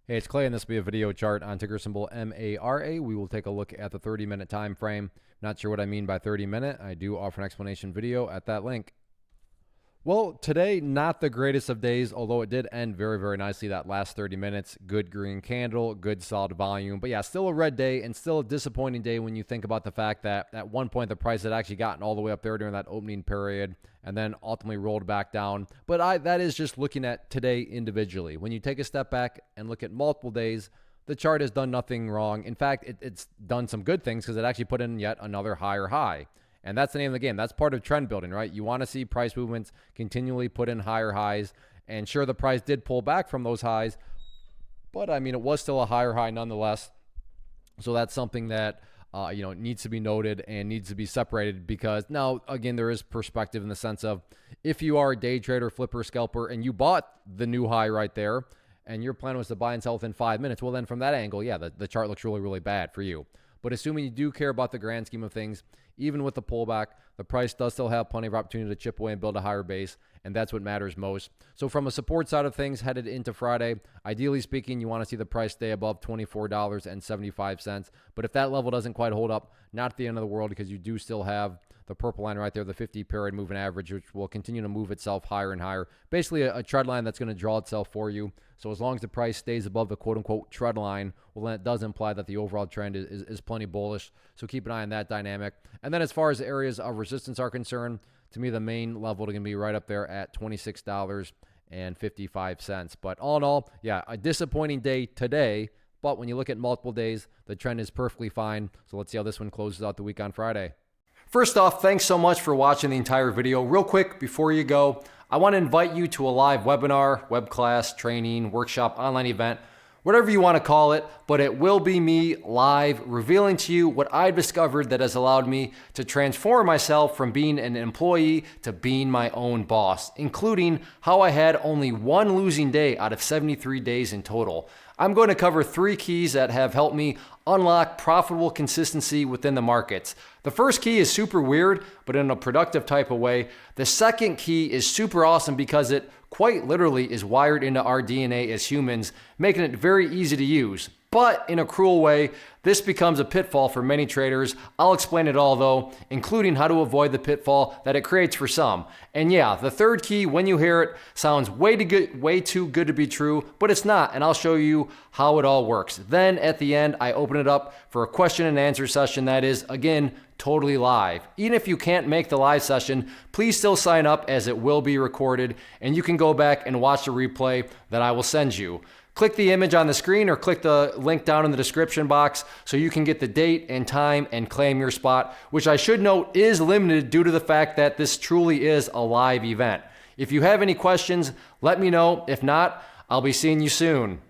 Hey, it's Clay, and this will be a video chart on ticker symbol MARA. We will take a look at the 30-minute time frame. Not sure what I mean by 30-minute. I do offer an explanation video at that link. Well, today, not the greatest of days, although it did end very, very nicely that last 30 minutes. Good green candle, good solid volume. But yeah, still a red day and still a disappointing day when you think about the fact that at one point the price had actually gotten all the way up there during that opening period and then ultimately rolled back down. But that is just looking at today individually. When you take a step back and look at multiple days, the chart has done nothing wrong. In fact, it's done some good things because it actually put in yet another higher high. And that's the name of the game. That's part of trend building, right? You want to see price movements continually put in higher highs. And sure, the price did pull back from those highs, but I mean, it was still a higher high nonetheless. So that's something that needs to be noted and needs to be separated, because now, again, there is perspective in the sense of if you are a day trader, flipper, scalper, and you bought the new high right there, and your plan was to buy and sell within 5 minutes, well, then from that angle, yeah, the chart looks really, really bad for you. But assuming you do care about the grand scheme of things, even with the pullback, the price does still have plenty of opportunity to chip away and build a higher base, and that's what matters most. So from a support side of things headed into Friday, ideally speaking, you want to see the price stay above $24.75. But if that level doesn't quite hold up, not the end of the world, because you do still have the purple line right there, the 50-period moving average, which will continue to move itself higher and higher. Basically, a trend line that's going to draw itself for you. So as long as the price stays above the quote-unquote trend line, well, then it does imply that the overall trend is plenty bullish. So keep an eye on that dynamic. And then as far as areas of resistance are concerned, to me, the main level is going to be right up there at $26.55. But all in all, yeah, a disappointing day today. But when you look at multiple days, the trend is perfectly fine. So let's see how this one closes out the week on Friday. First off, thanks so much for watching the entire video. Real quick, before you go, I want to invite you to a live webinar, web class, training, workshop, online event, whatever you want to call it, but it will be me live revealing to you what I've discovered that has allowed me to transform myself from being an employee to being my own boss, including how I had only one losing day out of 73 days in total. I'm going to cover 3 keys that have helped me unlock profitable consistency within the markets. The first key is super weird, but in a productive type of way. The second key is super awesome because it quite literally is wired into our DNA as humans, making it very easy to use. But in a cruel way, this becomes a pitfall for many traders. I'll explain it all though, including how to avoid the pitfall that it creates for some. And yeah, the third key, when you hear it, sounds way too good to be true, but it's not, and I'll show you how it all works. Then at the end, I open it up for a question and answer session that is, again, totally live. Even if you can't make the live session, please still sign up as it will be recorded, and you can go back and watch the replay that I will send you. Click the image on the screen or click the link down in the description box so you can get the date and time and claim your spot, which I should note is limited due to the fact that this truly is a live event. If you have any questions, let me know. If not, I'll be seeing you soon.